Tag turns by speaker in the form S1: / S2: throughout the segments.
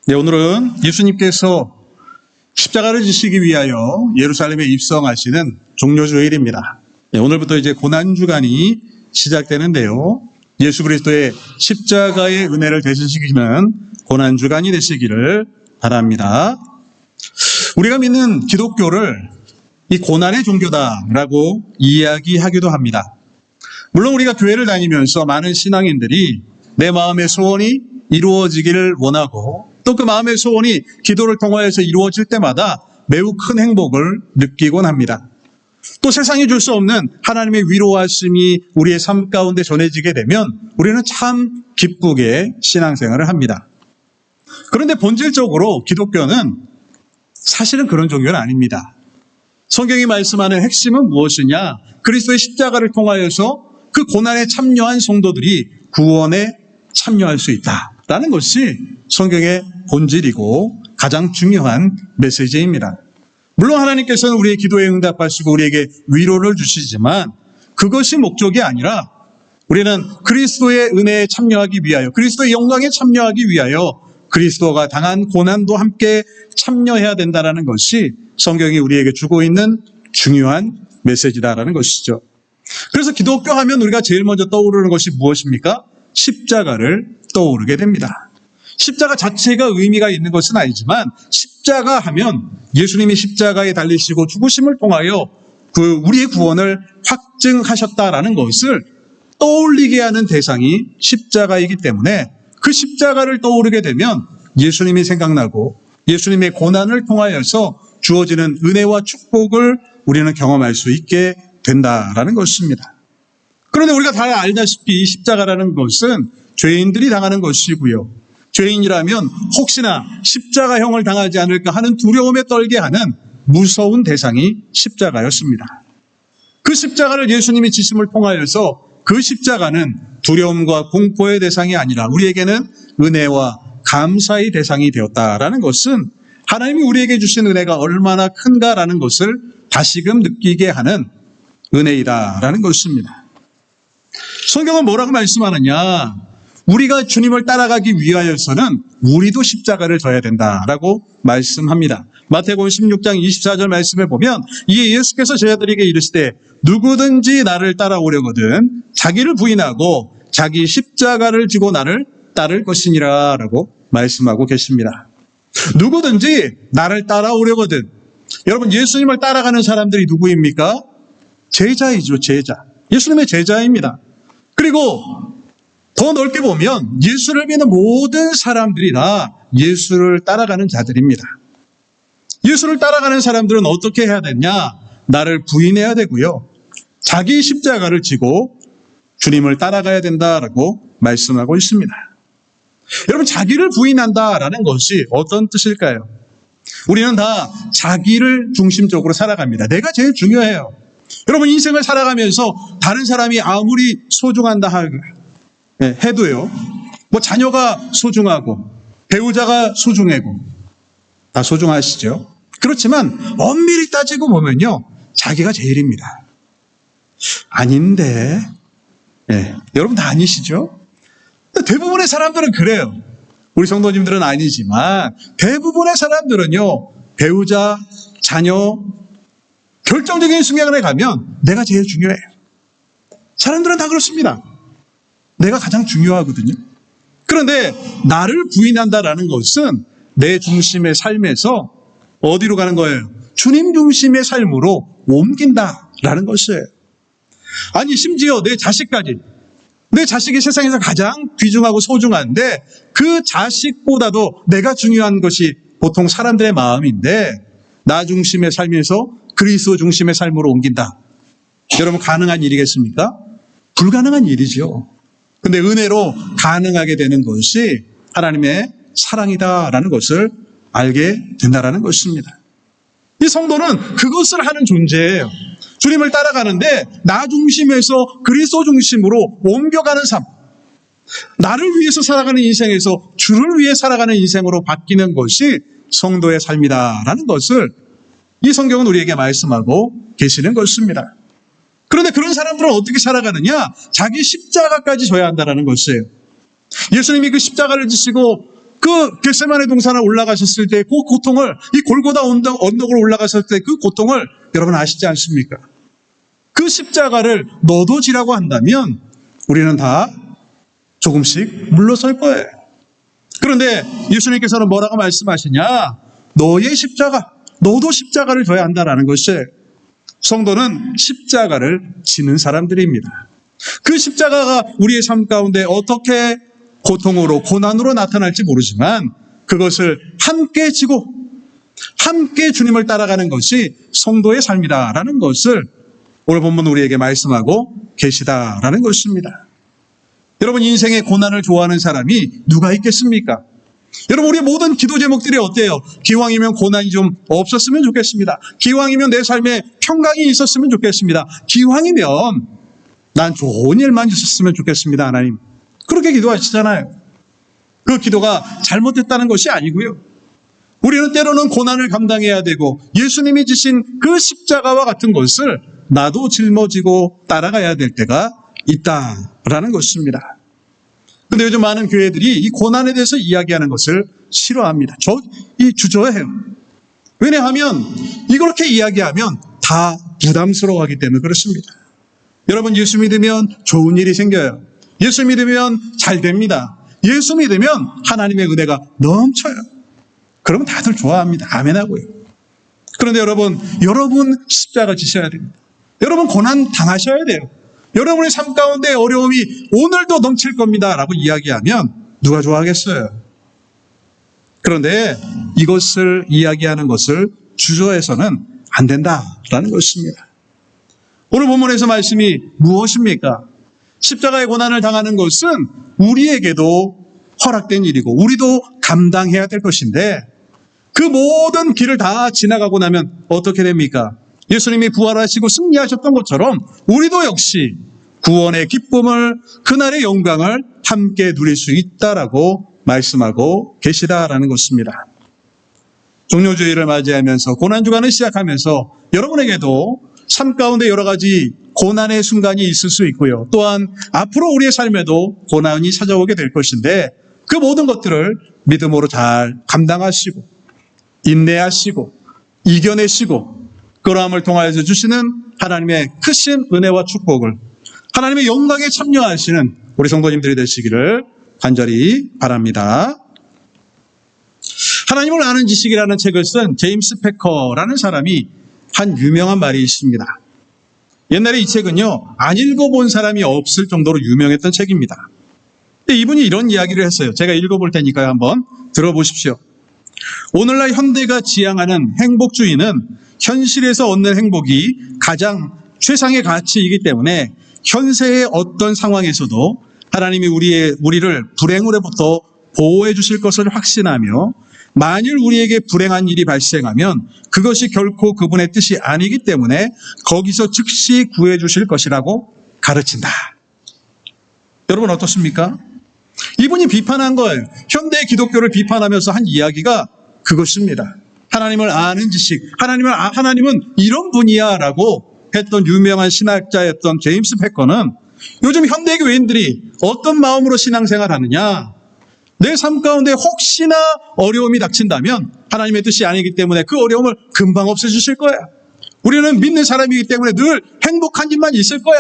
S1: 네, 오늘은 예수님께서 십자가를 지시기 위하여 예루살렘에 입성하시는 종료주일입니다. 네, 오늘부터 이제 고난주간이 시작되는데요. 예수 그리스도의 십자가의 은혜를 되시기는 고난주간이 되시기를 바랍니다. 우리가 믿는 기독교를 이 고난의 종교다라고 이야기하기도 합니다. 물론 우리가 교회를 다니면서 많은 신앙인들이 내 마음의 소원이 이루어지기를 원하고 또 그 마음의 소원이 기도를 통하여서 이루어질 때마다 매우 큰 행복을 느끼곤 합니다. 또 세상이 줄 수 없는 하나님의 위로하심이 우리의 삶 가운데 전해지게 되면 우리는 참 기쁘게 신앙생활을 합니다. 그런데 본질적으로 기독교는 사실은 그런 종교는 아닙니다. 성경이 말씀하는 핵심은 무엇이냐? 그리스도의 십자가를 통하여서 그 고난에 참여한 성도들이 구원에 참여할 수 있다라는 것이 성경의 본질이고 가장 중요한 메시지입니다. 물론 하나님께서는 우리의 기도에 응답하시고 우리에게 위로를 주시지만 그것이 목적이 아니라 우리는 그리스도의 은혜에 참여하기 위하여, 그리스도의 영광에 참여하기 위하여 그리스도가 당한 고난도 함께 참여해야 된다는 것이 성경이 우리에게 주고 있는 중요한 메시지다라는 것이죠. 그래서 기독교 하면 우리가 제일 먼저 떠오르는 것이 무엇입니까? 십자가를 떠오르게 됩니다. 십자가 자체가 의미가 있는 것은 아니지만 십자가 하면 예수님이 십자가에 달리시고 죽으심을 통하여 우리의 구원을 확증하셨다라는 것을 떠올리게 하는 대상이 십자가이기 때문에 그 십자가를 떠오르게 되면 예수님이 생각나고 예수님의 고난을 통하여서 주어지는 은혜와 축복을 우리는 경험할 수 있게 된다라는 것입니다. 그런데 우리가 다 알다시피 십자가라는 것은 죄인들이 당하는 것이고요. 죄인이라면 혹시나 십자가형을 당하지 않을까 하는 두려움에 떨게 하는 무서운 대상이 십자가였습니다. 그 십자가를 예수님이 지심을 통하여서 그 십자가는 두려움과 공포의 대상이 아니라 우리에게는 은혜와 감사의 대상이 되었다라는 것은 하나님이 우리에게 주신 은혜가 얼마나 큰가라는 것을 다시금 느끼게 하는 은혜이다라는 것입니다. 성경은 뭐라고 말씀하느냐? 우리가 주님을 따라가기 위하여서는 우리도 십자가를 져야 된다라고 말씀합니다. 마태복음 16장 24절 말씀에 보면 이에 예수께서 제자들에게 이르시되 누구든지 나를 따라오려거든 자기를 부인하고 자기 십자가를 지고 나를 따를 것이니라 라고 말씀하고 계십니다. 누구든지 나를 따라오려거든. 여러분, 예수님을 따라가는 사람들이 누구입니까? 제자이죠, 제자. 예수님의 제자입니다. 그리고 더 넓게 보면 예수를 믿는 모든 사람들이 다 예수를 따라가는 자들입니다. 예수를 따라가는 사람들은 어떻게 해야 되냐? 나를 부인해야 되고요. 자기 십자가를 지고 주님을 따라가야 된다라고 말씀하고 있습니다. 여러분, 자기를 부인한다라는 것이 어떤 뜻일까요? 우리는 다 자기를 중심적으로 살아갑니다. 내가 제일 중요해요. 여러분, 인생을 살아가면서 다른 사람이 아무리 소중한다 해도요, 뭐 자녀가 소중하고 배우자가 소중하고 다 소중하시죠. 그렇지만 엄밀히 따지고 보면요, 자기가 제일입니다. 아닌데, 여러분 다 아니시죠? 대부분의 사람들은 그래요. 우리 성도님들은 아니지만 대부분의 사람들은요, 배우자, 자녀, 결정적인 순간에 가면 내가 제일 중요해요. 사람들은 다 그렇습니다. 내가 가장 중요하거든요. 그런데 나를 부인한다라는 것은 내 중심의 삶에서 어디로 가는 거예요? 주님 중심의 삶으로 옮긴다라는 것이에요. 아니, 심지어 내 자식까지, 내 자식이 세상에서 가장 귀중하고 소중한데 그 자식보다도 내가 중요한 것이 보통 사람들의 마음인데 나 중심의 삶에서 그리스도 중심의 삶으로 옮긴다. 여러분, 가능한 일이겠습니까? 불가능한 일이죠. 근데 은혜로 가능하게 되는 것이 하나님의 사랑이다라는 것을 알게 된다라는 것입니다. 이 성도는 그것을 하는 존재예요. 주님을 따라가는데 나 중심에서 그리스도 중심으로 옮겨가는 삶. 나를 위해서 살아가는 인생에서 주를 위해 살아가는 인생으로 바뀌는 것이 성도의 삶이다라는 것을 이 성경은 우리에게 말씀하고 계시는 것입니다. 그런데 그런 사람들은 어떻게 살아가느냐? 자기 십자가까지 져야 한다는 것이에요. 예수님이 그 십자가를 지시고 그 겟세마네 동산에 올라가셨을 때 그 고통을, 이 골고다 언덕을 올라가셨을 때 그 고통을 여러분 아시지 않습니까? 그 십자가를 너도 지라고 한다면 우리는 다 조금씩 물러설 거예요. 그런데 예수님께서는 뭐라고 말씀하시냐? 너의 십자가, 너도 십자가를 져야 한다라는 것이, 성도는 십자가를 지는 사람들입니다. 그 십자가가 우리의 삶 가운데 어떻게 고통으로, 고난으로 나타날지 모르지만 그것을 함께 지고 함께 주님을 따라가는 것이 성도의 삶이다라는 것을 오늘 본문 우리에게 말씀하고 계시다라는 것입니다. 여러분, 인생의 고난을 좋아하는 사람이 누가 있겠습니까? 여러분, 우리 모든 기도 제목들이 어때요? 기왕이면 고난이 좀 없었으면 좋겠습니다. 기왕이면 내 삶에 평강이 있었으면 좋겠습니다. 기왕이면 난 좋은 일만 있었으면 좋겠습니다, 하나님. 그렇게 기도하시잖아요. 그 기도가 잘못됐다는 것이 아니고요. 우리는 때로는 고난을 감당해야 되고 예수님이 지신 그 십자가와 같은 것을 나도 짊어지고 따라가야 될 때가 있다라는 것입니다. 그런데 요즘 많은 교회들이 이 고난에 대해서 이야기하는 것을 싫어합니다. 주저해요. 왜냐하면 이렇게 이야기하면 다 부담스러워하기 때문에 그렇습니다. 여러분, 예수 믿으면 좋은 일이 생겨요. 예수 믿으면 잘 됩니다. 예수 믿으면 하나님의 은혜가 넘쳐요. 그러면 다들 좋아합니다. 아멘하고요. 그런데 여러분 십자가 지셔야 됩니다. 여러분 고난 당하셔야 돼요. 여러분의 삶 가운데 어려움이 오늘도 넘칠 겁니다 라고 이야기하면 누가 좋아하겠어요? 그런데 이것을 이야기하는 것을 주저해서는 안 된다라는 것입니다. 오늘 본문에서 말씀이 무엇입니까? 십자가의 고난을 당하는 것은 우리에게도 허락된 일이고 우리도 감당해야 될 것인데 그 모든 길을 다 지나가고 나면 어떻게 됩니까? 예수님이 부활하시고 승리하셨던 것처럼 우리도 역시 구원의 기쁨을, 그날의 영광을 함께 누릴 수 있다라고 말씀하고 계시다라는 것입니다. 종료주의를 맞이하면서 고난주간을 시작하면서 여러분에게도 삶 가운데 여러 가지 고난의 순간이 있을 수 있고요. 또한 앞으로 우리의 삶에도 고난이 찾아오게 될 것인데 그 모든 것들을 믿음으로 잘 감당하시고 인내하시고 이겨내시고 그러함을 통하여서 주시는 하나님의 크신 은혜와 축복을, 하나님의 영광에 참여하시는 우리 성도님들이 되시기를 간절히 바랍니다. 하나님을 아는 지식이라는 책을 쓴 제임스 패커라는 사람이 한 유명한 말이 있습니다. 옛날에 이 책은요, 안 읽어본 사람이 없을 정도로 유명했던 책입니다. 근데 이분이 이런 이야기를 했어요. 제가 읽어볼 테니까요, 한번 들어보십시오. 오늘날 현대가 지향하는 행복주의는 현실에서 얻는 행복이 가장 최상의 가치이기 때문에 현세의 어떤 상황에서도 하나님이 우리를 불행으로부터 보호해 주실 것을 확신하며 만일 우리에게 불행한 일이 발생하면 그것이 결코 그분의 뜻이 아니기 때문에 거기서 즉시 구해 주실 것이라고 가르친다. 여러분 어떻습니까? 이분이 비판한 거예요. 현대의 기독교를 비판하면서 한 이야기가 그것입니다. 하나님을 아는 지식, 하나님은 이런 분이야 라고 했던 유명한 신학자였던 제임스 패커는 요즘 현대 교인들이 어떤 마음으로 신앙생활하느냐, 내 삶 가운데 혹시나 어려움이 닥친다면 하나님의 뜻이 아니기 때문에 그 어려움을 금방 없애주실 거야. 우리는 믿는 사람이기 때문에 늘 행복한 일만 있을 거야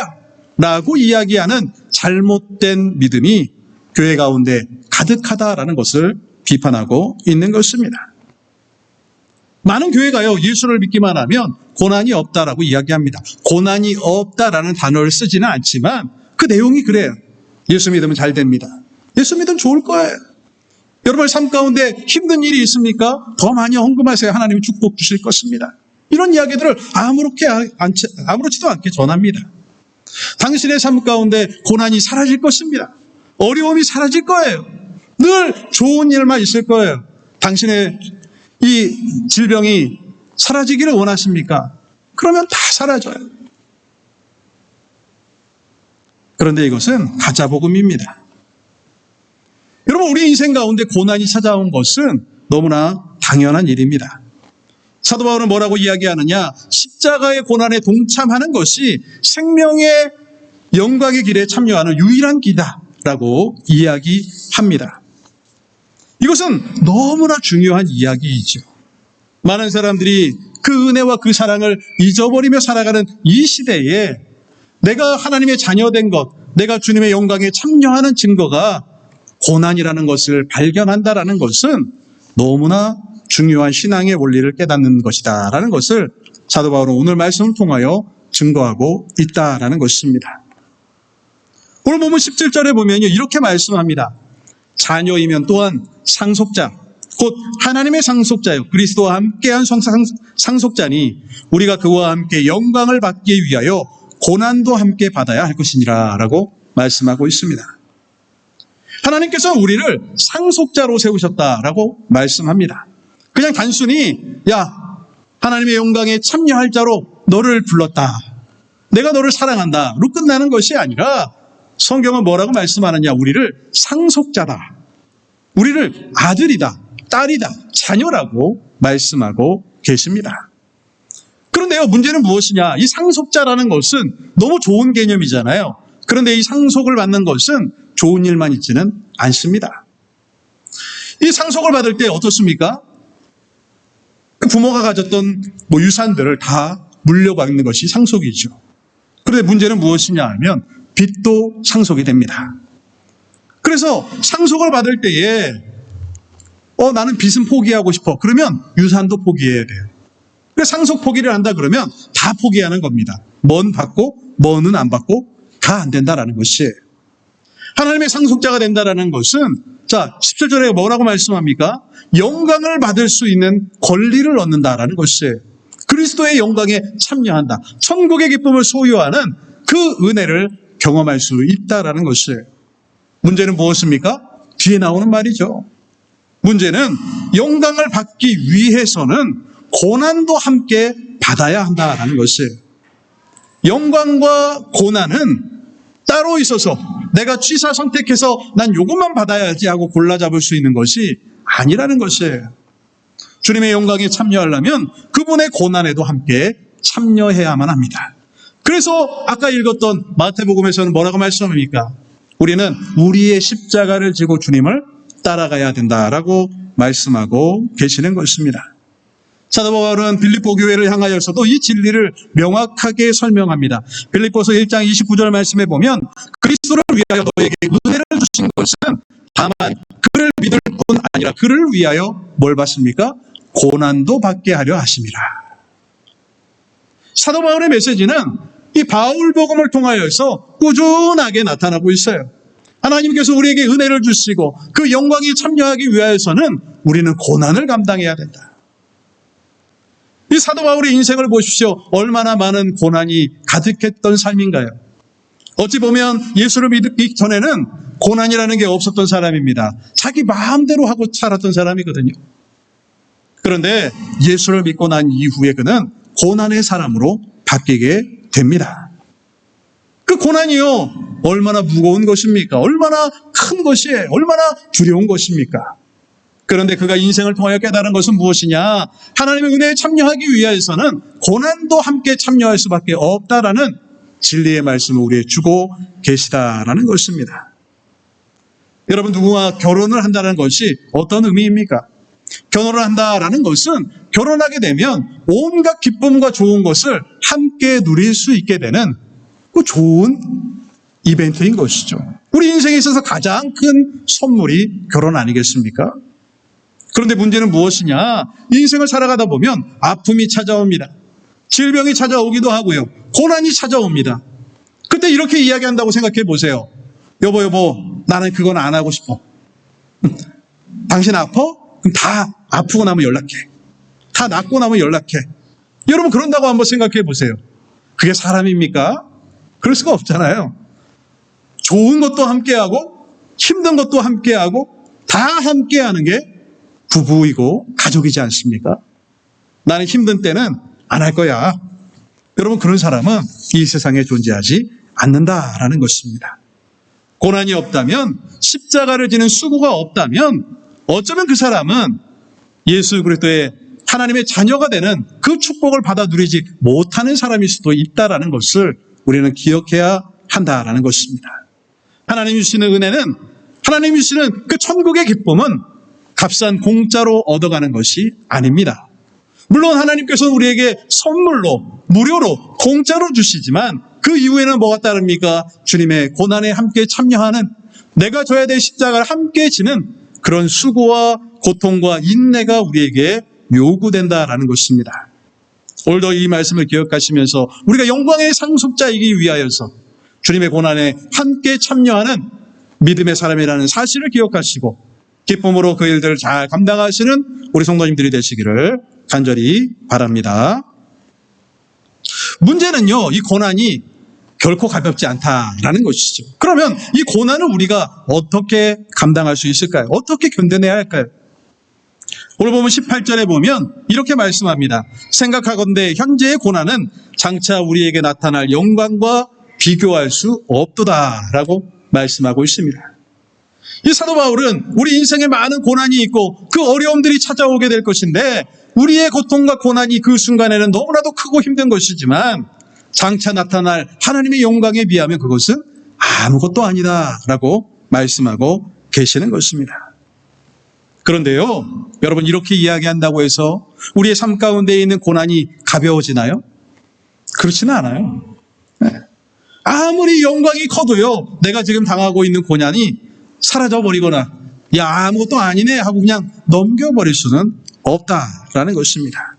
S1: 라고 이야기하는 잘못된 믿음이 교회 가운데 가득하다라는 것을 비판하고 있는 것입니다. 많은 교회가요, 예수를 믿기만 하면 고난이 없다라고 이야기합니다. 고난이 없다라는 단어를 쓰지는 않지만 그 내용이 그래요. 예수 믿으면 잘 됩니다. 예수 믿으면 좋을 거예요. 여러분 삶 가운데 힘든 일이 있습니까? 더 많이 헌금하세요. 하나님이 축복 주실 것입니다. 이런 이야기들을 아무렇지도 않게 전합니다. 당신의 삶 가운데 고난이 사라질 것입니다. 어려움이 사라질 거예요. 늘 좋은 일만 있을 거예요. 당신의 이 질병이 사라지기를 원하십니까? 그러면 다 사라져요. 그런데 이것은 가짜복음입니다. 여러분 우리 인생 가운데 고난이 찾아온 것은 너무나 당연한 일입니다. 사도 바울은 뭐라고 이야기하느냐? 십자가의 고난에 동참하는 것이 생명의 영광의 길에 참여하는 유일한 길이다라고 이야기합니다. 이것은 너무나 중요한 이야기이죠. 많은 사람들이 그 은혜와 그 사랑을 잊어버리며 살아가는 이 시대에 내가 하나님의 자녀된 것, 내가 주님의 영광에 참여하는 증거가 고난이라는 것을 발견한다라는 것은 너무나 중요한 신앙의 원리를 깨닫는 것이다라는 것을 사도 바울은 오늘 말씀을 통하여 증거하고 있다라는 것입니다. 오늘 보면 17절에 보면요, 이렇게 말씀합니다. 자녀이면 또한 상속자, 곧 하나님의 상속자요, 그리스도와 함께한 상속자니 우리가 그와 함께 영광을 받기 위하여 고난도 함께 받아야 할 것이니라 라고 말씀하고 있습니다. 하나님께서 우리를 상속자로 세우셨다라고 말씀합니다. 그냥 단순히 하나님의 영광에 참여할 자로 너를 불렀다, 내가 너를 사랑한다로 끝나는 것이 아니라 성경은 뭐라고 말씀하느냐, 우리를 상속자다, 우리를 아들이다, 딸이다, 자녀라고 말씀하고 계십니다. 그런데요, 문제는 무엇이냐, 이 상속자라는 것은 너무 좋은 개념이잖아요. 그런데 이 상속을 받는 것은 좋은 일만 있지는 않습니다. 이 상속을 받을 때 어떻습니까? 부모가 가졌던 유산들을 다 물려받는 것이 상속이죠. 그런데 문제는 무엇이냐 하면 빚도 상속이 됩니다. 그래서 상속을 받을 때에 나는 빚은 포기하고 싶어. 그러면 유산도 포기해야 돼요. 그래서 상속 포기를 한다 그러면 다 포기하는 겁니다. 뭔 받고 뭐는 안 받고 다 안 된다라는 것이에요. 하나님의 상속자가 된다라는 것은 17절에 뭐라고 말씀합니까? 영광을 받을 수 있는 권리를 얻는다라는 것이에요. 그리스도의 영광에 참여한다. 천국의 기쁨을 소유하는 그 은혜를 경험할 수 있다라는 것이에요. 문제는 무엇입니까? 뒤에 나오는 말이죠. 문제는 영광을 받기 위해서는 고난도 함께 받아야 한다라는 것이에요. 영광과 고난은 따로 있어서 내가 취사 선택해서 난 이것만 받아야지 하고 골라 잡을 수 있는 것이 아니라는 것이에요. 주님의 영광에 참여하려면 그분의 고난에도 함께 참여해야만 합니다. 그래서 아까 읽었던 마태복음에서는 뭐라고 말씀합니까? 우리는 우리의 십자가를 지고 주님을 따라가야 된다라고 말씀하고 계시는 것입니다. 사도 바울은 빌립보 교회를 향하여서도 이 진리를 명확하게 설명합니다. 빌립보서 1장 29절 말씀에 보면 그리스도를 위하여 너에게 은혜를 주신 것은 다만 그를 믿을 뿐 아니라 그를 위하여 뭘 받습니까? 고난도 받게 하려 하심이라. 사도 바울의 메시지는 이 바울 복음을 통하여서 꾸준하게 나타나고 있어요. 하나님께서 우리에게 은혜를 주시고 그 영광에 참여하기 위하여서는 우리는 고난을 감당해야 된다. 이 사도 바울의 인생을 보십시오. 얼마나 많은 고난이 가득했던 삶인가요? 어찌 보면 예수를 믿기 전에는 고난이라는 게 없었던 사람입니다. 자기 마음대로 하고 살았던 사람이거든요. 그런데 예수를 믿고 난 이후에 그는 고난의 사람으로 바뀌게 됩니다. 그 고난이요, 얼마나 무거운 것입니까? 얼마나 큰 것이에요? 얼마나 두려운 것입니까? 그런데 그가 인생을 통하여 깨달은 것은 무엇이냐? 하나님의 은혜에 참여하기 위해서는 고난도 함께 참여할 수밖에 없다라는 진리의 말씀을 우리에게 주고 계시다라는 것입니다. 여러분, 누구와 결혼을 한다는 것이 어떤 의미입니까? 결혼을 한다라는 것은 결혼하게 되면 온갖 기쁨과 좋은 것을 함께 누릴 수 있게 되는 그 좋은 이벤트인 것이죠. 우리 인생에 있어서 가장 큰 선물이 결혼 아니겠습니까? 그런데 문제는 무엇이냐? 인생을 살아가다 보면 아픔이 찾아옵니다. 질병이 찾아오기도 하고요. 고난이 찾아옵니다. 그때 이렇게 이야기한다고 생각해 보세요. 여보, 나는 그건 안 하고 싶어. 당신 아파? 그럼 다 아프고 나면 연락해. 다 낫고 나면 연락해. 여러분, 그런다고 한번 생각해 보세요. 그게 사람입니까? 그럴 수가 없잖아요. 좋은 것도 함께하고 힘든 것도 함께하고 다 함께하는 게 부부이고 가족이지 않습니까? 나는 힘든 때는 안 할 거야. 여러분, 그런 사람은 이 세상에 존재하지 않는다라는 것입니다. 고난이 없다면, 십자가를 지는 수고가 없다면 어쩌면 그 사람은 예수 그리스도의 하나님의 자녀가 되는 그 축복을 받아 누리지 못하는 사람일 수도 있다라는 것을 우리는 기억해야 한다라는 것입니다. 하나님 주시는 은혜는, 하나님 주시는 그 천국의 기쁨은 값싼 공짜로 얻어가는 것이 아닙니다. 물론 하나님께서 우리에게 선물로, 무료로, 공짜로 주시지만 그 이후에는 뭐가 따릅니까? 주님의 고난에 함께 참여하는, 내가 져야 될 십자가를 함께 지는 그런 수고와 고통과 인내가 우리에게 요구된다라는 것입니다. 오늘도 이 말씀을 기억하시면서 우리가 영광의 상속자이기 위하여서 주님의 고난에 함께 참여하는 믿음의 사람이라는 사실을 기억하시고 기쁨으로 그 일들을 잘 감당하시는 우리 성도님들이 되시기를 간절히 바랍니다. 문제는요, 이 고난이 결코 가볍지 않다라는 것이죠. 그러면 이 고난을 우리가 어떻게 감당할 수 있을까요? 어떻게 견뎌내야 할까요? 오늘 보면 18절에 보면 이렇게 말씀합니다. 생각하건대 현재의 고난은 장차 우리에게 나타날 영광과 비교할 수 없도다라고 말씀하고 있습니다. 이 사도 바울은 우리 인생에 많은 고난이 있고 그 어려움들이 찾아오게 될 것인데 우리의 고통과 고난이 그 순간에는 너무나도 크고 힘든 것이지만 장차 나타날 하나님의 영광에 비하면 그것은 아무것도 아니다라고 말씀하고 계시는 것입니다. 그런데요, 여러분, 이렇게 이야기한다고 해서 우리의 삶 가운데 있는 고난이 가벼워지나요? 그렇지는 않아요. 아무리 영광이 커도요, 내가 지금 당하고 있는 고난이 사라져버리거나 야 아무것도 아니네 하고 그냥 넘겨버릴 수는 없다라는 것입니다.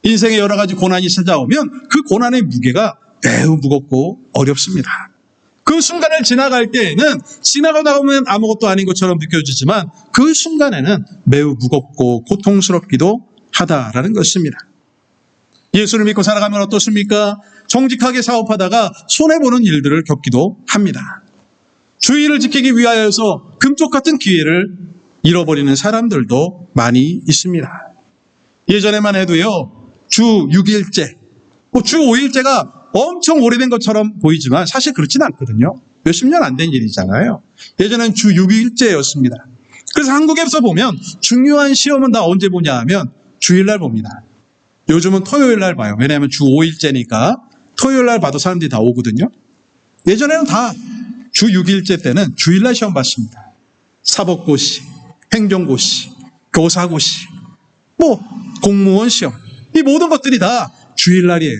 S1: 인생에 여러 가지 고난이 찾아오면 그 고난의 무게가 매우 무겁고 어렵습니다. 그 순간을 지나갈 때에는 지나가다 보면 아무것도 아닌 것처럼 느껴지지만 그 순간에는 매우 무겁고 고통스럽기도 하다라는 것입니다. 예수를 믿고 살아가면 어떻습니까? 정직하게 사업하다가 손해보는 일들을 겪기도 합니다. 주의를 지키기 위하여서 금쪽 같은 기회를 잃어버리는 사람들도 많이 있습니다. 예전에만 해도요, 주 6일째, 주 5일째가 엄청 오래된 것처럼 보이지만 사실 그렇지는 않거든요. 몇십 년 안 된 일이잖아요. 예전엔 주 6일째였습니다. 그래서 한국에서 보면 중요한 시험은 다 언제 보냐 하면 주일날 봅니다. 요즘은 토요일날 봐요. 왜냐하면 주 5일째니까 토요일날 봐도 사람들이 다 오거든요. 예전에는 다 주 6일째 때는 주일날 시험 봤습니다. 사법고시, 행정고시, 교사고시, 공무원 시험, 이 모든 것들이 다 주일날이에요.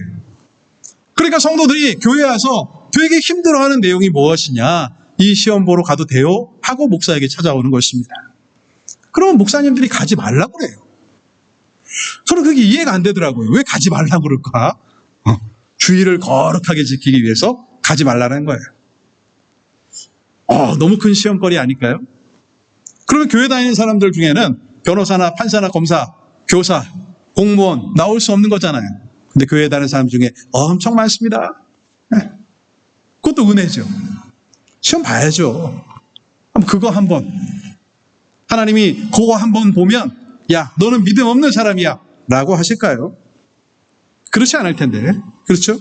S1: 그러니까 성도들이 교회에 와서 되게 힘들어하는 내용이 무엇이냐, 이 시험 보러 가도 돼요? 하고 목사에게 찾아오는 것입니다. 그러면 목사님들이 가지 말라고 그래요. 저는 그게 이해가 안 되더라고요. 왜 가지 말라고 그럴까? 주의를 거룩하게 지키기 위해서 가지 말라는 거예요. 너무 큰 시험거리 아닐까요? 그러면 교회 다니는 사람들 중에는 변호사나 판사나 검사, 교사, 공무원 나올 수 없는 거잖아요. 근데 교회에 다니는 사람 중에 엄청 많습니다. 그것도 은혜죠. 시험 봐야죠. 그거 한번 하나님이 그거 한번 보면 야 너는 믿음 없는 사람이야 라고 하실까요? 그렇지 않을 텐데. 그렇죠?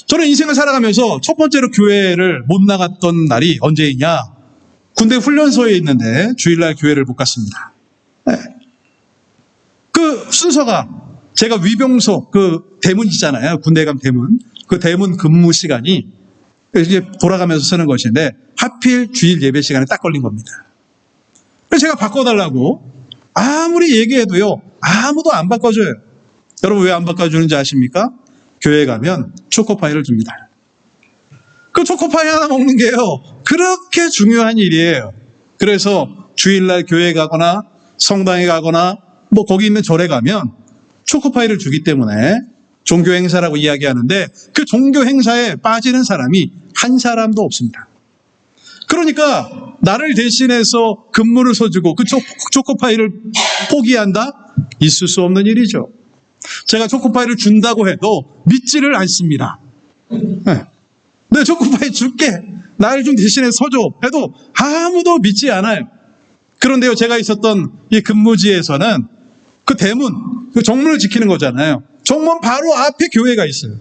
S1: 저는 인생을 살아가면서 첫 번째로 교회를 못 나갔던 날이 언제이냐, 군대 훈련소에 있는데 주일날 교회를 못 갔습니다. 그 순서가 제가 위병소 그 대문 있잖아요. 군대 감 대문. 그 대문 근무 시간이 이제 돌아가면서 쓰는 것인데 하필 주일 예배 시간에 딱 걸린 겁니다. 그래서 제가 바꿔달라고 아무리 얘기해도요, 아무도 안 바꿔줘요. 여러분 왜 안 바꿔주는지 아십니까? 교회에 가면 초코파이를 줍니다. 그 초코파이 하나 먹는 게요, 그렇게 중요한 일이에요. 그래서 주일날 교회에 가거나 성당에 가거나 거기 있는 절에 가면 초코파이를 주기 때문에 종교 행사라고 이야기하는데 그 종교 행사에 빠지는 사람이 한 사람도 없습니다. 그러니까 나를 대신해서 근무를 서주고 그 초코파이를 포기한다? 있을 수 없는 일이죠. 제가 초코파이를 준다고 해도 믿지를 않습니다. 네, 초코파이 줄게, 나를 좀 대신해서 서줘 해도 아무도 믿지 않아요. 그런데요, 제가 있었던 이 근무지에서는 그 대문, 그 정문을 지키는 거잖아요. 정문 바로 앞에 교회가 있어요.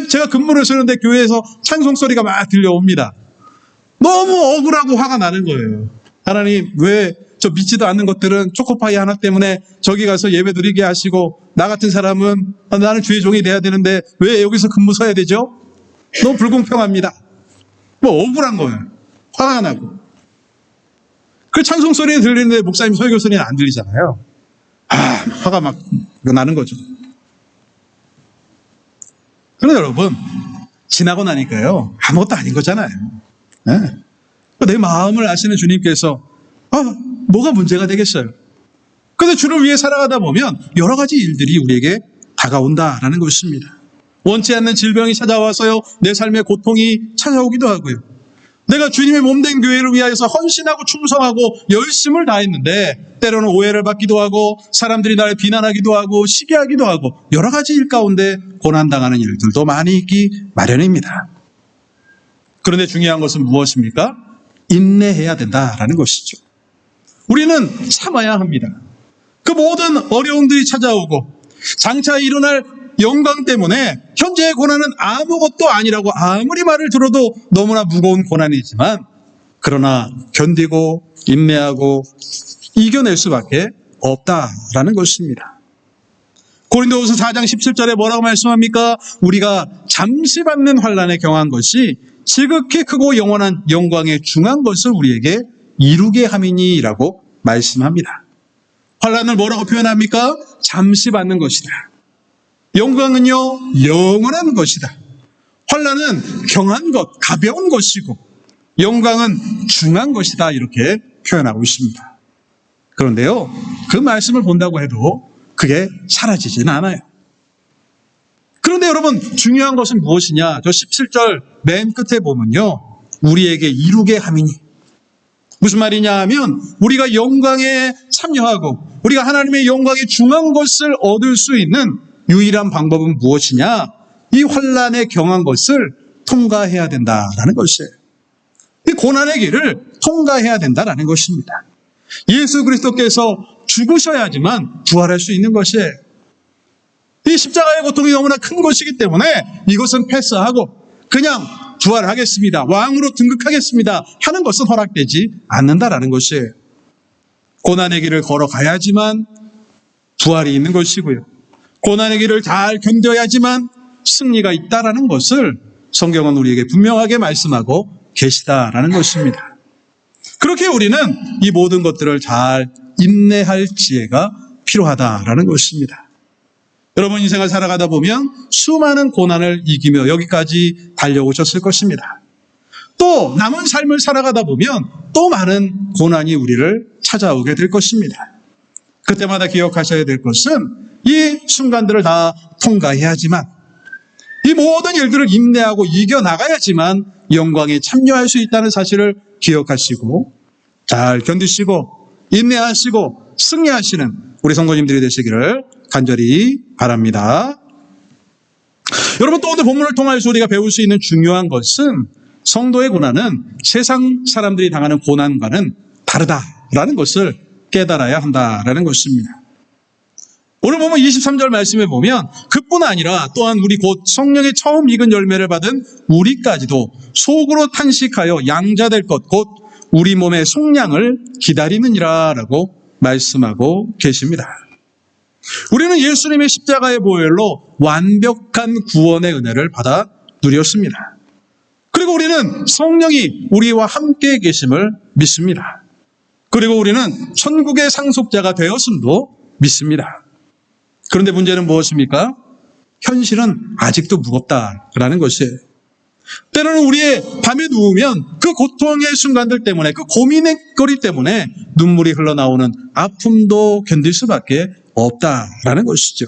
S1: 제가 근무를 쓰는데 교회에서 찬송 소리가 막 들려옵니다. 너무 억울하고 화가 나는 거예요. 하나님, 왜 저 믿지도 않는 것들은 초코파이 하나 때문에 저기 가서 예배 드리게 하시고 나 같은 사람은 나는 주의 종이 돼야 되는데 왜 여기서 근무 서야 되죠? 너무 불공평합니다. 억울한 거예요. 화가 나고. 그 찬송 소리는 들리는데 목사님 설교 소리는 안 들리잖아요. 화가 막 나는 거죠. 그런데 여러분, 지나고 나니까요, 아무것도 아닌 거잖아요. 네. 내 마음을 아시는 주님께서 뭐가 문제가 되겠어요. 그런데 주를 위해 살아가다 보면 여러 가지 일들이 우리에게 다가온다라는 것입니다. 원치 않는 질병이 찾아와서요, 내 삶의 고통이 찾아오기도 하고요. 내가 주님의 몸된 교회를 위하여서 헌신하고 충성하고 열심을 다했는데 때로는 오해를 받기도 하고 사람들이 나를 비난하기도 하고 시기하기도 하고 여러 가지 일 가운데 고난당하는 일들도 많이 있기 마련입니다. 그런데 중요한 것은 무엇입니까? 인내해야 된다라는 것이죠. 우리는 참아야 합니다. 그 모든 어려움들이 찾아오고 장차 일어날 영광 때문에 현재의 고난은 아무것도 아니라고 아무리 말을 들어도 너무나 무거운 고난이지만 그러나 견디고 인내하고 이겨낼 수밖에 없다라는 것입니다. 고린도후서 4장 17절에 뭐라고 말씀합니까? 우리가 잠시 받는 환난에 경한 것이 지극히 크고 영원한 영광에 중한 것을 우리에게 이루게 함이니라고 말씀합니다. 환난을 뭐라고 표현합니까? 잠시 받는 것이다. 영광은요, 영원한 것이다. 환난은 경한 것, 가벼운 것이고 영광은 중한 것이다. 이렇게 표현하고 있습니다. 그런데요, 그 말씀을 본다고 해도 그게 사라지진 않아요. 그런데 여러분, 중요한 것은 무엇이냐? 저 17절 맨 끝에 보면요, 우리에게 이루게 함이니. 무슨 말이냐 하면 우리가 영광에 참여하고 우리가 하나님의 영광에 중한 것을 얻을 수 있는 유일한 방법은 무엇이냐? 이 환난에 경한 것을 통과해야 된다라는 것이에요. 이 고난의 길을 통과해야 된다라는 것입니다. 예수 그리스도께서 죽으셔야지만 부활할 수 있는 것이에요. 이 십자가의 고통이 너무나 큰 것이기 때문에 이것은 패스하고 그냥 부활하겠습니다, 왕으로 등극하겠습니다 하는 것은 허락되지 않는다라는 것이에요. 고난의 길을 걸어가야지만 부활이 있는 것이고요. 고난의 길을 잘 견뎌야지만 승리가 있다라는 것을 성경은 우리에게 분명하게 말씀하고 계시다라는 것입니다. 그렇게 우리는 이 모든 것들을 잘 인내할 지혜가 필요하다라는 것입니다. 여러분 인생을 살아가다 보면 수많은 고난을 이기며 여기까지 달려오셨을 것입니다. 또 남은 삶을 살아가다 보면 또 많은 고난이 우리를 찾아오게 될 것입니다. 그때마다 기억하셔야 될 것은 이 순간들을 다 통과해야지만, 이 모든 일들을 인내하고 이겨나가야지만 영광에 참여할 수 있다는 사실을 기억하시고 잘 견디시고 인내하시고 승리하시는 우리 성도님들이 되시기를 간절히 바랍니다. 여러분, 또 오늘 본문을 통해서 우리가 배울 수 있는 중요한 것은 성도의 고난은 세상 사람들이 당하는 고난과는 다르다라는 것을 깨달아야 한다라는 것입니다. 오늘 보면 23절 말씀에 보면 그뿐 아니라 또한 우리 곧 성령의 처음 익은 열매를 받은 우리까지도 속으로 탄식하여 양자될 것 곧 우리 몸의 속량을 기다리느니라 라고 말씀하고 계십니다. 우리는 예수님의 십자가의 보혈로 완벽한 구원의 은혜를 받아 누렸습니다. 그리고 우리는 성령이 우리와 함께 계심을 믿습니다. 그리고 우리는 천국의 상속자가 되었음도 믿습니다. 그런데 문제는 무엇입니까? 현실은 아직도 무겁다라는 것이에요. 때로는 우리의 밤에 누우면 그 고통의 순간들 때문에, 그 고민의 거리 때문에 눈물이 흘러나오는 아픔도 견딜 수밖에 없다라는 것이죠.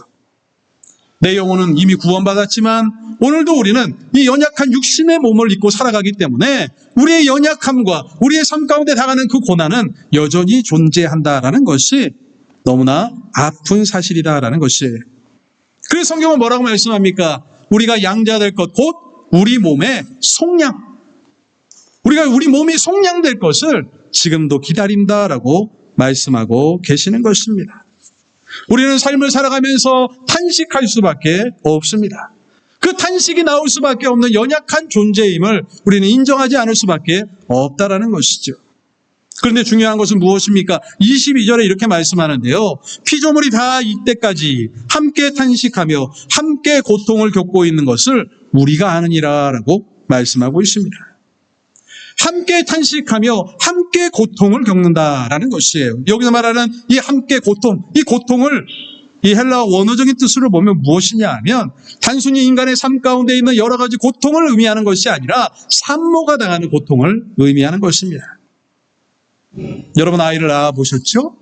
S1: 내 영혼은 이미 구원받았지만 오늘도 우리는 이 연약한 육신의 몸을 입고 살아가기 때문에 우리의 연약함과 우리의 삶 가운데 당하는 그 고난은 여전히 존재한다라는 것이 너무나 아픈 사실이다라는 것이에요. 그래서 성경은 뭐라고 말씀합니까? 우리가 양자될 것 곧 우리 몸의 속량, 우리 몸이 속량될 것을 지금도 기다린다라고 말씀하고 계시는 것입니다. 우리는 삶을 살아가면서 탄식할 수밖에 없습니다. 그 탄식이 나올 수밖에 없는 연약한 존재임을 우리는 인정하지 않을 수밖에 없다라는 것이죠. 그런데 중요한 것은 무엇입니까? 22절에 이렇게 말씀하는데요. 피조물이 다 이때까지 함께 탄식하며 함께 고통을 겪고 있는 것을 우리가 아느니라 라고 말씀하고 있습니다. 함께 탄식하며 함께 고통을 겪는다라는 것이에요. 여기서 말하는 이 함께 고통, 이 고통을 이 헬라어 원어적인 뜻으로 보면 무엇이냐 하면 단순히 인간의 삶 가운데 있는 여러 가지 고통을 의미하는 것이 아니라 산모가 당하는 고통을 의미하는 것입니다. 여러분 아이를 낳아보셨죠?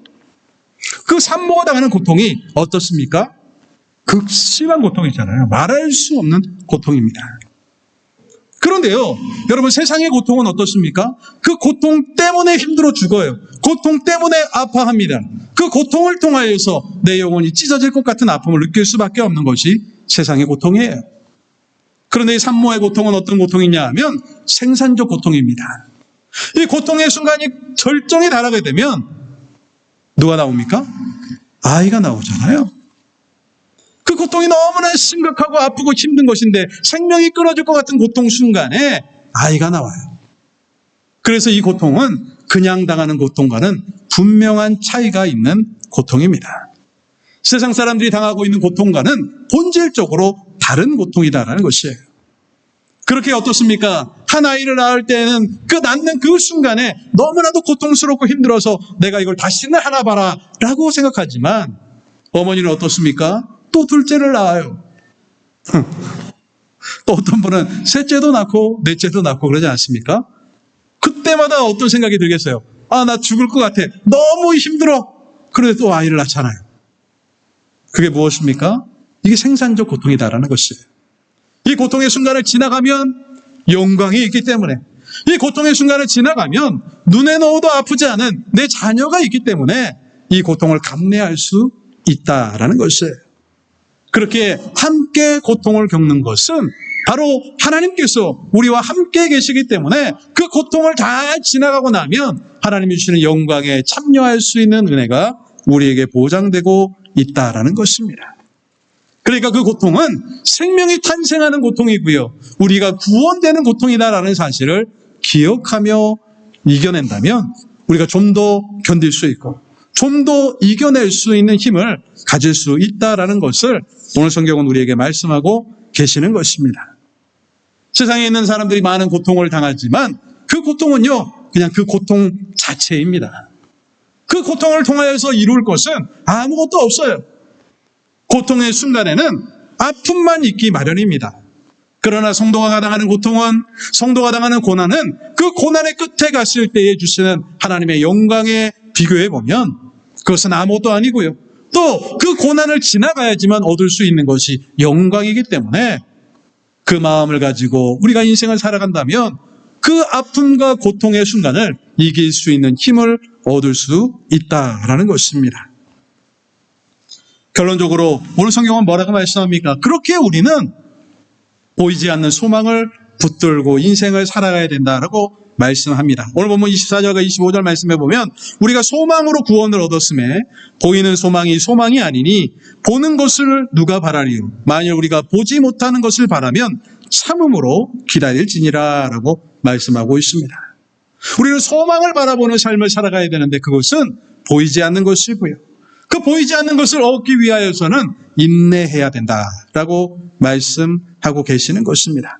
S1: 그 산모가 당하는 고통이 어떻습니까? 극심한 고통이잖아요. 말할 수 없는 고통입니다. 그런데요, 여러분 세상의 고통은 어떻습니까? 그 고통 때문에 힘들어 죽어요. 고통 때문에 아파합니다. 그 고통을 통하여서 내 영혼이 찢어질 것 같은 아픔을 느낄 수밖에 없는 것이 세상의 고통이에요. 그런데 이 산모의 고통은 어떤 고통이냐 하면 생산적 고통입니다. 이 고통의 순간이 절정에 달하게 되면 누가 나옵니까? 아이가 나오잖아요. 그 고통이 너무나 심각하고 아프고 힘든 것인데 생명이 끊어질 것 같은 고통 순간에 아이가 나와요. 그래서 이 고통은 그냥 당하는 고통과는 분명한 차이가 있는 고통입니다. 세상 사람들이 당하고 있는 고통과는 본질적으로 다른 고통이다라는 것이에요. 그렇게 어떻습니까? 한 아이를 낳을 때는 그 낳는 그 순간에 너무나도 고통스럽고 힘들어서 내가 이걸 다시는 하나 봐라 라고 생각하지만 어머니는 어떻습니까? 또 둘째를 낳아요. 또 어떤 분은 셋째도 낳고 넷째도 낳고 그러지 않습니까? 그때마다 어떤 생각이 들겠어요? 아, 나 죽을 것 같아. 너무 힘들어. 그런데 또 아이를 낳잖아요. 그게 무엇입니까? 이게 생산적 고통이다라는 것이에요. 이 고통의 순간을 지나가면 영광이 있기 때문에, 이 고통의 순간을 지나가면 눈에 넣어도 아프지 않은 내 자녀가 있기 때문에 이 고통을 감내할 수 있다라는 것이에요. 그렇게 함께 고통을 겪는 것은 바로 하나님께서 우리와 함께 계시기 때문에 그 고통을 다 지나가고 나면 하나님이 주시는 영광에 참여할 수 있는 은혜가 우리에게 보장되고 있다라는 것입니다. 그러니까 그 고통은 생명이 탄생하는 고통이고요. 우리가 구원되는 고통이다라는 사실을 기억하며 이겨낸다면 우리가 좀 더 견딜 수 있고 좀 더 이겨낼 수 있는 힘을 가질 수 있다라는 것을 오늘 성경은 우리에게 말씀하고 계시는 것입니다. 세상에 있는 사람들이 많은 고통을 당하지만 그 고통은요, 그냥 그 고통 자체입니다. 그 고통을 통하여서 이룰 것은 아무것도 없어요. 고통의 순간에는 아픔만 있기 마련입니다. 그러나 성도가 당하는 고통은, 성도가 당하는 고난은 그 고난의 끝에 갔을 때에 주시는 하나님의 영광에 비교해 보면 그것은 아무것도 아니고요. 또 그 고난을 지나가야지만 얻을 수 있는 것이 영광이기 때문에 그 마음을 가지고 우리가 인생을 살아간다면 그 아픔과 고통의 순간을 이길 수 있는 힘을 얻을 수 있다라는 것입니다. 결론적으로 오늘 성경은 뭐라고 말씀합니까? 그렇게 우리는 보이지 않는 소망을 붙들고 인생을 살아가야 된다라고 말씀합니다. 오늘 본문 24절과 25절 말씀해 보면 우리가 소망으로 구원을 얻었음에 보이는 소망이 소망이 아니니 보는 것을 누가 바라리요? 만일 우리가 보지 못하는 것을 바라면 참음으로 기다릴지니라 라고 말씀하고 있습니다. 우리는 소망을 바라보는 삶을 살아가야 되는데 그것은 보이지 않는 것이고요. 그 보이지 않는 것을 얻기 위하여서는 인내해야 된다라고 말씀하고 계시는 것입니다.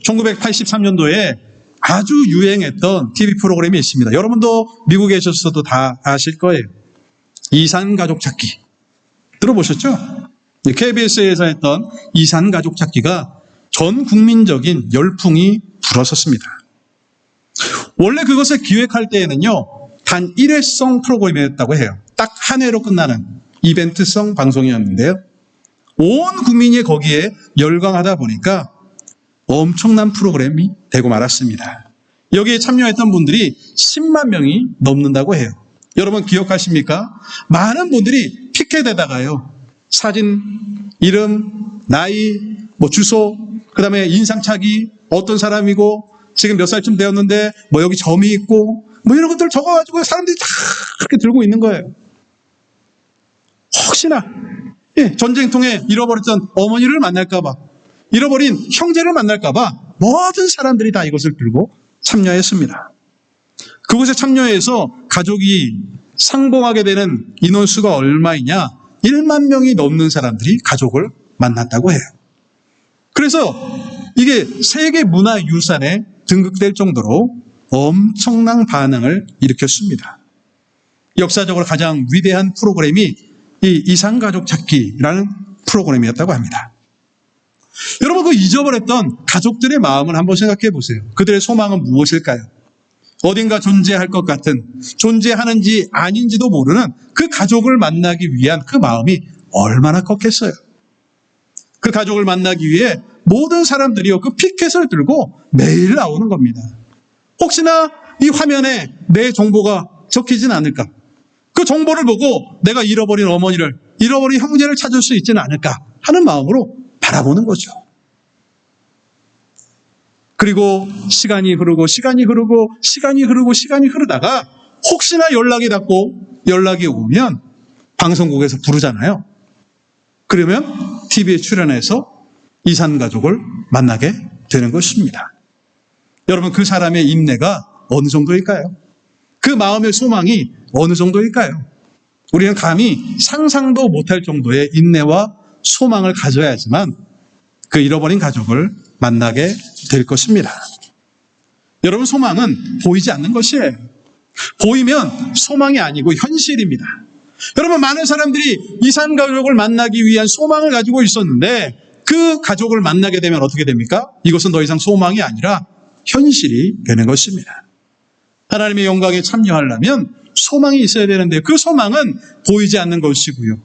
S1: 1983년도에 아주 유행했던 TV 프로그램이 있습니다. 여러분도 미국에 계셨어도 다 아실 거예요. 이산 가족 찾기. 들어보셨죠? KBS에서 했던 이산 가족 찾기가 전 국민적인 열풍이 불었었습니다. 원래 그것을 기획할 때에는요, 단 1회성 프로그램이었다고 해요. 딱 한 회로 끝나는 이벤트성 방송이었는데요. 온 국민이 거기에 열광하다 보니까 엄청난 프로그램이 되고 말았습니다. 여기에 참여했던 분들이 10만 명이 넘는다고 해요. 여러분 기억하십니까? 많은 분들이 피켓에다가요, 사진, 이름, 나이, 주소, 그 다음에 인상착의, 어떤 사람이고, 지금 몇 살쯤 되었는데, 여기 점이 있고, 이런 것들 적어가지고 사람들이 다 그렇게 들고 있는 거예요. 혹시나, 전쟁통에 잃어버렸던 어머니를 만날까봐, 잃어버린 형제를 만날까봐 모든 사람들이 다 이것을 들고 참여했습니다. 그곳에 참여해서 가족이 상봉하게 되는 인원수가 얼마이냐? 1만 명이 넘는 사람들이 가족을 만났다고 해요. 그래서 이게 세계 문화유산에 등극될 정도로 엄청난 반응을 일으켰습니다. 역사적으로 가장 위대한 프로그램이 이 이산가족 찾기라는 프로그램이었다고 합니다. 여러분, 그 잊어버렸던 가족들의 마음을 한번 생각해 보세요. 그들의 소망은 무엇일까요? 어딘가 존재할 것 같은, 존재하는지 아닌지도 모르는 그 가족을 만나기 위한 그 마음이 얼마나 컸겠어요. 그 가족을 만나기 위해 모든 사람들이요, 그 피켓을 들고 매일 나오는 겁니다. 혹시나 이 화면에 내 정보가 적히진 않을까? 그 정보를 보고 내가 잃어버린 어머니를, 잃어버린 형제를 찾을 수 있지는 않을까 하는 마음으로 바라보는 거죠. 그리고 시간이 흐르다가 혹시나 연락이 닿고 연락이 오면 방송국에서 부르잖아요. 그러면 TV에 출연해서 이산가족을 만나게 되는 것입니다. 여러분, 그 사람의 인내가 어느 정도일까요? 그 마음의 소망이 어느 정도일까요? 우리는 감히 상상도 못할 정도의 인내와 소망을 가져야지만 그 잃어버린 가족을 만나게 될 것입니다. 여러분, 소망은 보이지 않는 것이에요. 보이면 소망이 아니고 현실입니다. 여러분, 많은 사람들이 이산가족을 만나기 위한 소망을 가지고 있었는데 그 가족을 만나게 되면 어떻게 됩니까? 이것은 더 이상 소망이 아니라 현실이 되는 것입니다. 하나님의 영광에 참여하려면 소망이 있어야 되는데 그 소망은 보이지 않는 것이고요.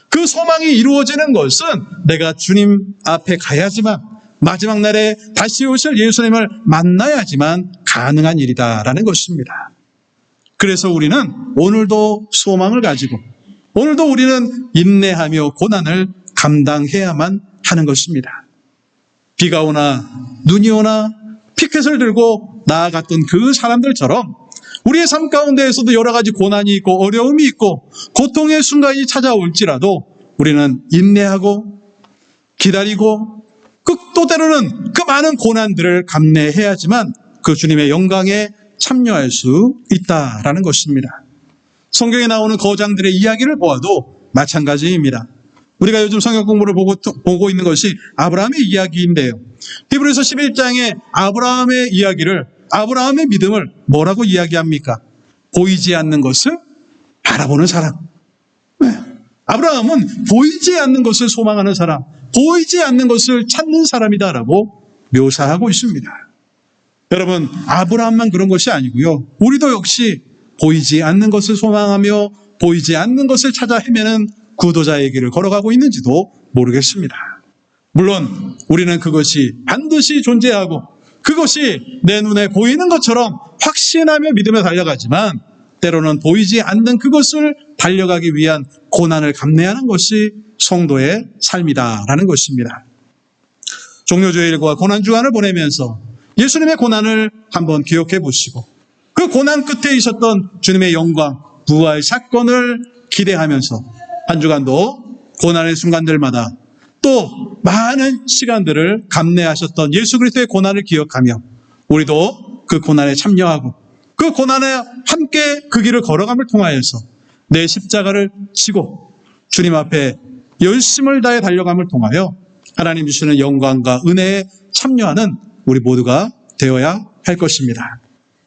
S1: 그 소망이 이루어지는 것은 내가 주님 앞에 가야지만, 마지막 날에 다시 오실 예수님을 만나야지만 가능한 일이다라는 것입니다. 그래서 우리는 오늘도 소망을 가지고, 오늘도 우리는 인내하며 고난을 감당해야만 하는 것입니다. 비가 오나 눈이 오나 피켓을 들고 나아갔던 그 사람들처럼 우리의 삶 가운데에서도 여러 가지 고난이 있고 어려움이 있고 고통의 순간이 찾아올지라도 우리는 인내하고 기다리고 또 때로는 그 많은 고난들을 감내해야지만 그 주님의 영광에 참여할 수 있다라는 것입니다. 성경에 나오는 거장들의 이야기를 보아도 마찬가지입니다. 우리가 요즘 성경 공부를 보고 있는 것이 아브라함의 이야기인데요. 히브리서 11장에 아브라함의 이야기를, 아브라함의 믿음을 뭐라고 이야기합니까? 보이지 않는 것을 바라보는 사람. 네. 아브라함은 보이지 않는 것을 소망하는 사람, 보이지 않는 것을 찾는 사람이다라고 묘사하고 있습니다. 여러분, 아브라함만 그런 것이 아니고요. 우리도 역시 보이지 않는 것을 소망하며 보이지 않는 것을 찾아 헤매는 구도자의 길을 걸어가고 있는지도 모르겠습니다. 물론 우리는 그것이 반드시 존재하고 그것이 내 눈에 보이는 것처럼 확신하며 믿으며 달려가지만 때로는 보이지 않는 그것을 달려가기 위한 고난을 감내하는 것이 성도의 삶이다라는 것입니다. 종료주일과 고난주간을 보내면서 예수님의 고난을 한번 기억해 보시고 그 고난 끝에 있었던 주님의 영광, 부활 사건을 기대하면서 한 주간도 고난의 순간들마다 또 많은 시간들을 감내하셨던 예수 그리스도의 고난을 기억하며 우리도 그 고난에 참여하고 그 고난에 함께 그 길을 걸어감을 통하여서 내 십자가를 지고 주님 앞에 열심을 다해 달려감을 통하여 하나님 주시는 영광과 은혜에 참여하는 우리 모두가 되어야 할 것입니다.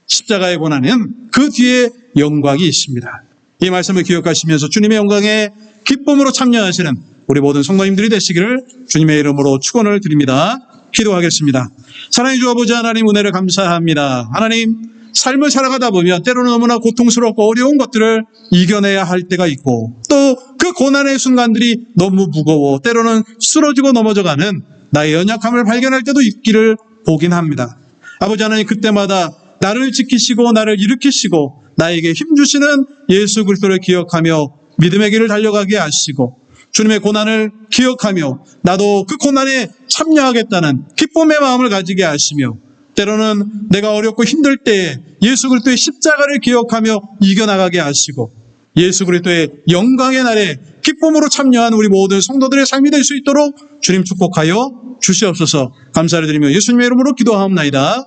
S1: 십자가의 고난은 그 뒤에 영광이 있습니다. 이 말씀을 기억하시면서 주님의 영광에 기쁨으로 참여하시는 우리 모든 성도님들이 되시기를 주님의 이름으로 축원을 드립니다. 기도하겠습니다. 사랑해 주 아버지 하나님, 은혜를 감사합니다. 하나님, 삶을 살아가다 보면 때로는 너무나 고통스럽고 어려운 것들을 이겨내야 할 때가 있고 또 그 고난의 순간들이 너무 무거워 때로는 쓰러지고 넘어져가는 나의 연약함을 발견할 때도 있기를 보긴 합니다. 아버지 하나님, 그때마다 나를 지키시고 나를 일으키시고 나에게 힘주시는 예수 그리스도를 기억하며 믿음의 길을 달려가게 하시고 주님의 고난을 기억하며 나도 그 고난에 참여하겠다는 기쁨의 마음을 가지게 하시며 때로는 내가 어렵고 힘들 때에 예수 그리스도의 십자가를 기억하며 이겨나가게 하시고 예수 그리스도의 영광의 날에 기쁨으로 참여한 우리 모든 성도들의 삶이 될 수 있도록 주님 축복하여 주시옵소서. 감사를 드리며 예수님의 이름으로 기도하옵나이다.